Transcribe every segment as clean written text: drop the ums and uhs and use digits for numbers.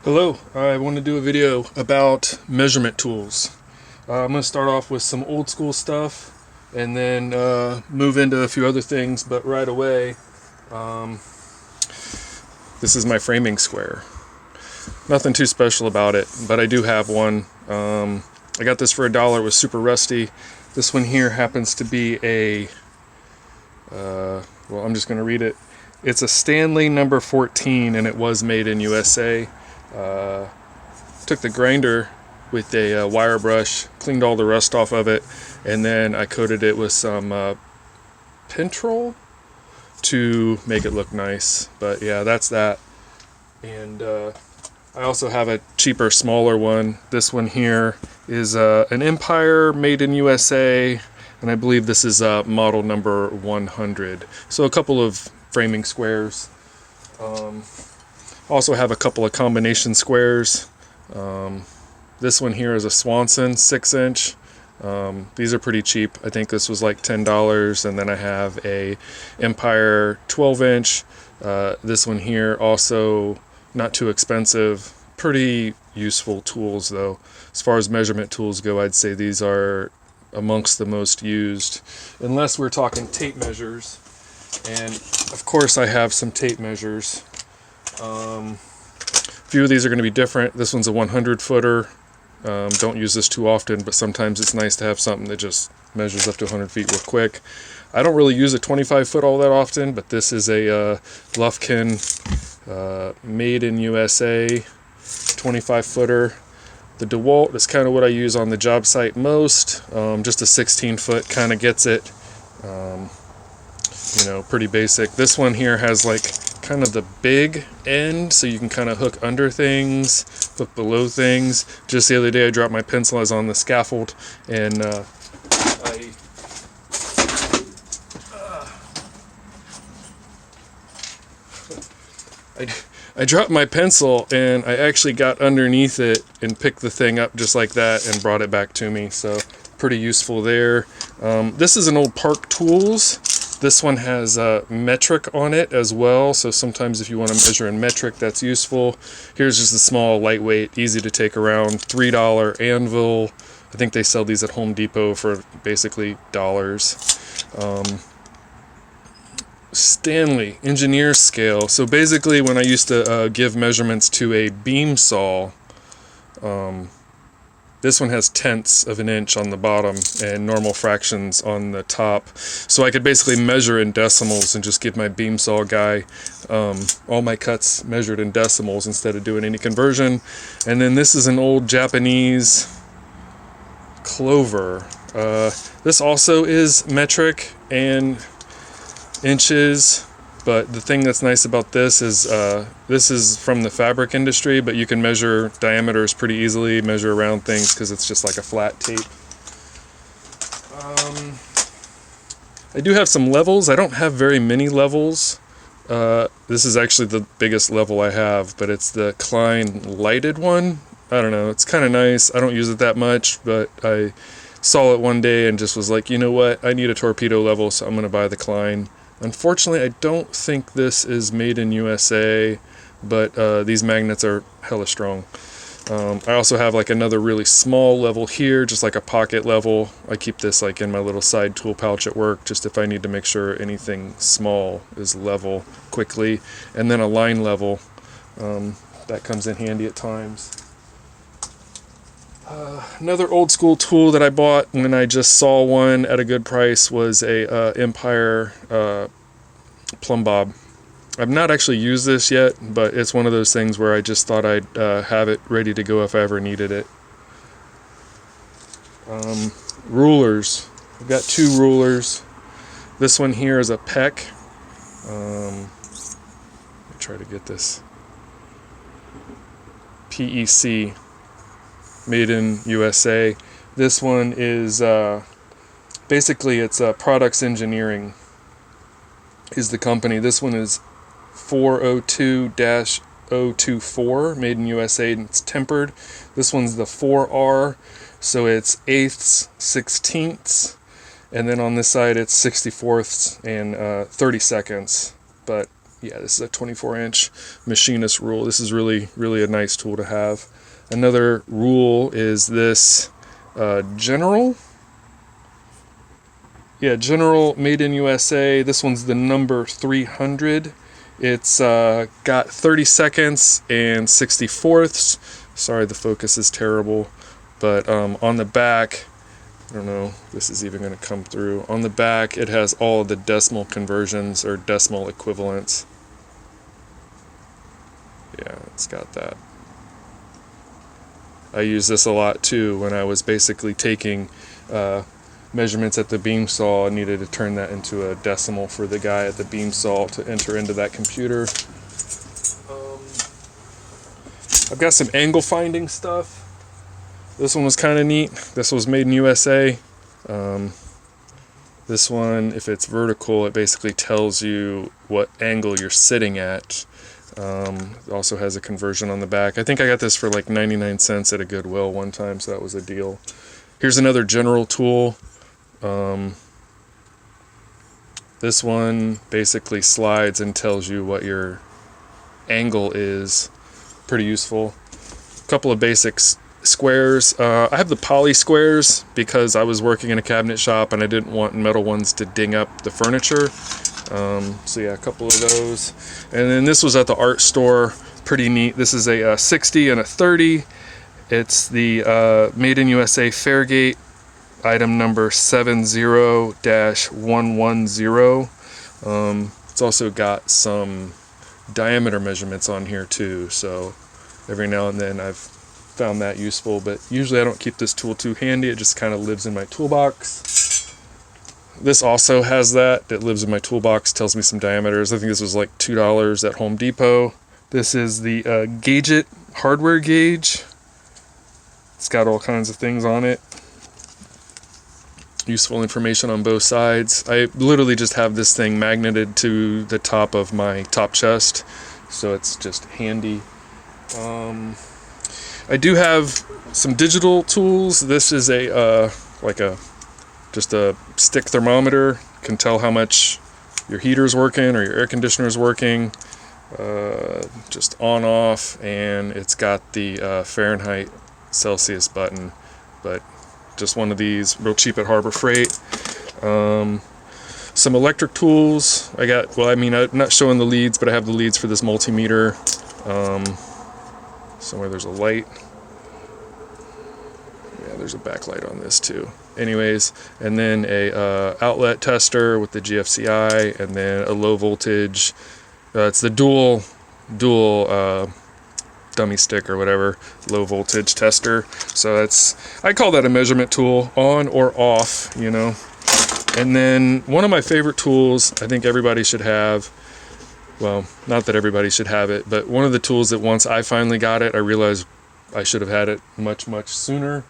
Hello, I want to do a video about measurement tools. I'm going to start off with some old school stuff and then move into a few other things, but right away, this is my framing square. Nothing too special about it, but I do have one. I got this for $1, it was super rusty. This one here happens to be a, well, I'm just going to read it. It's a Stanley number 14 and it was made in USA. Took the grinder with a wire brush, cleaned all the rust off of it, and then I coated it with some Pentrol to make it look nice. But yeah, that's that. And I also have a cheaper, smaller one. This one here is an Empire made in USA, and I believe this is model number 100. So a couple of framing squares. Also have a couple of combination squares. This one here is a Swanson 6-inch. These are pretty cheap. I think this was like $10. And then I have a Empire 12-inch. This one here also not too expensive. Pretty useful tools though. As far as measurement tools go, I'd say these are amongst the most used. Unless we're talking tape measures. And of course I have some tape measures. A few of these are going to be different. This one's a 100-footer. Don't use this too often, but sometimes it's nice to have something that just measures up to 100 feet real quick. I don't really use a 25-foot all that often, but this is a Lufkin made in USA 25-footer. The DeWalt is kind of what I use on the job site most. Just a 16-foot kind of gets it. You know, pretty basic. This one here has like kind of the big end, so you can kind of hook under things, hook below things. Just the other day I dropped my pencil. I was on the scaffold and I dropped my pencil and I actually got underneath it and picked the thing up just like that and brought it back to me. So pretty useful there. This is an old Park Tools. This one has metric on it as well, so sometimes if you want to measure in metric, that's useful. Here's just a small, lightweight, easy to take around, $3 Anvil. I think they sell these at Home Depot for basically dollars. Stanley, engineer scale. So basically when I used to give measurements to a beam saw, this one has tenths of an inch on the bottom and normal fractions on the top. So I could basically measure in decimals and just give my beam saw guy all my cuts measured in decimals instead of doing any conversion. And then this is an old Japanese Clover. This also is metric and inches. But the thing that's nice about this is from the fabric industry, but you can measure diameters pretty easily, measure around things because it's just like a flat tape. I do have some levels. I don't have very many levels. This is actually the biggest level I have, but it's the Klein lighted one. I don't know, it's kind of nice. I don't use it that much, but I saw it one day and just was like, you know what, I need a torpedo level, so I'm going to buy the Klein. Unfortunately, I don't think this is made in USA, but these magnets are hella strong. I also have like another really small level here, just like a pocket level. I keep this like in my little side tool pouch at work, just if I need to make sure anything small is level quickly. And then a line level, that comes in handy at times. Another old school tool that I bought when I just saw one at a good price was a Empire plumb bob. I've not actually used this yet, but it's one of those things where I just thought I'd have it ready to go if I ever needed it. Rulers. I've got 2 rulers. This one here is a Peck. Let me try to get this. PEC. Made in USA. This one is basically it's Products Engineering is the company. This one is 402-024, made in USA, and it's tempered. This one's the 4R, so it's 1/8, 16ths, and then on this side it's 64ths and 32nds. But yeah, this is a 24-inch machinist rule. This is really a nice tool to have. Another rule is this General. Yeah, General, made in USA. This one's the number 300. It's got 30 seconds and 64ths. Sorry, the focus is terrible. But on the back, I don't know if this is even going to come through. On the back, it has all of the decimal conversions or decimal equivalents. Yeah, it's got that. I use this a lot too when I was basically taking measurements at the beam saw. I needed to turn that into a decimal for the guy at the beam saw to enter into that computer. I've got some angle finding stuff. This one was kind of neat. This was made in USA. This one, if it's vertical, it basically tells you what angle you're sitting at. It also has a conversion on the back. I think I got this for like 99 cents at a Goodwill one time, so that was a deal. Here's another General tool. This one basically slides and tells you what your angle is. Pretty useful. A couple of basics. Squares. I have the poly squares because I was working in a cabinet shop and I didn't want metal ones to ding up the furniture. So yeah, a couple of those. And then this was at the art store. Pretty neat. This is a 60 and a 30. It's the Made in USA Fairgate item number 70-110. It's also got some diameter measurements on here too, so every now and then I've found that useful, but usually I don't keep this tool too handy. It just kind of lives in my toolbox. This also has that. It lives in my toolbox, tells me some diameters. I think this was like $2 at Home Depot. This is the Gage-it hardware gauge. It's got all kinds of things on it. Useful information on both sides. I literally just have this thing magneted to the top of my top chest, so it's just handy. I do have some digital tools. This is just a stick thermometer. Can tell how much your heater's working or your air conditioner's working. Just on off, and it's got the Fahrenheit Celsius button, but just one of these, real cheap at Harbor Freight. Some electric tools. I got, well, I mean, I'm not showing the leads, but I have the leads for this multimeter. Somewhere there's a light. Yeah, there's a backlight on this too. Anyways, and then a outlet tester with the GFCI, and then a low voltage. It's the dual dummy stick or whatever, low voltage tester. So that's, I call that a measurement tool, on or off, you know. And then one of my favorite tools I think everybody should have, well, not that everybody should have it, but one of the tools that once I finally got it, I realized I should have had it much sooner,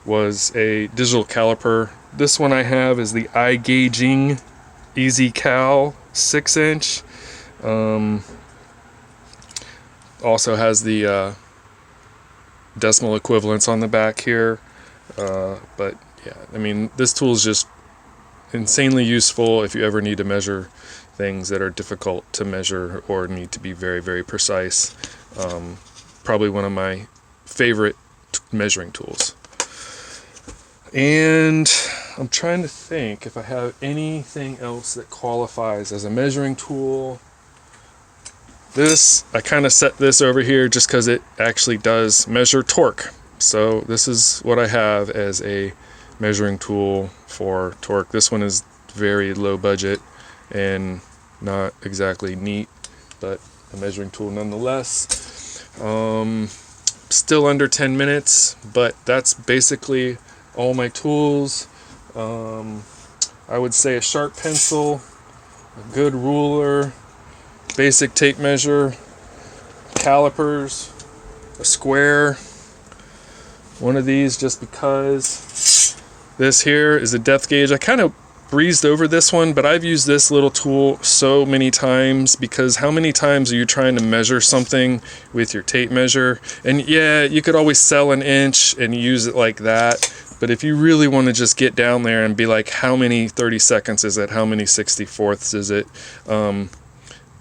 was a digital caliper. This one I have is the iGaging Easy Cal 6-inch. Also has the decimal equivalents on the back here, but yeah, I mean, this tool is just insanely useful if you ever need to measure things that are difficult to measure or need to be very precise. Probably one of my favorite measuring tools. And I'm trying to think if I have anything else that qualifies as a measuring tool. This, I kind of set this over here just because it actually does measure torque. So this is what I have as a measuring tool for torque. This one is very low budget and not exactly neat, but a measuring tool nonetheless. Still under 10 minutes, but that's basically all my tools. I would say a sharp pencil, a good ruler, basic tape measure, calipers, a square, one of these just because. This here is a depth gauge. I kind of breezed over this one, but I've used this little tool so many times because how many times are you trying to measure something with your tape measure? And yeah, you could always sell an inch and use it like that, but if you really want to just get down there and be like, how many 30 seconds is it? How many 64ths is it?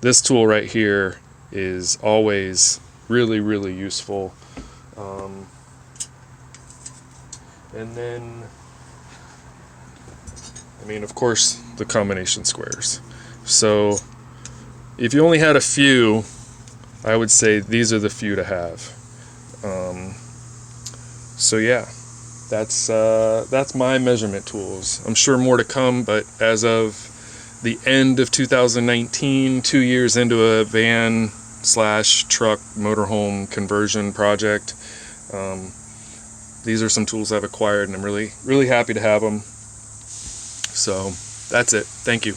this tool right here is always really, really useful. And then, I mean, of course, the combination squares. So if you only had a few, I would say these are the few to have. So yeah, that's my measurement tools. I'm sure more to come, but as of the end of 2019, 2 years into a van slash truck motorhome conversion project, these are some tools I've acquired, and I'm really, really happy to have them. So that's it. Thank you.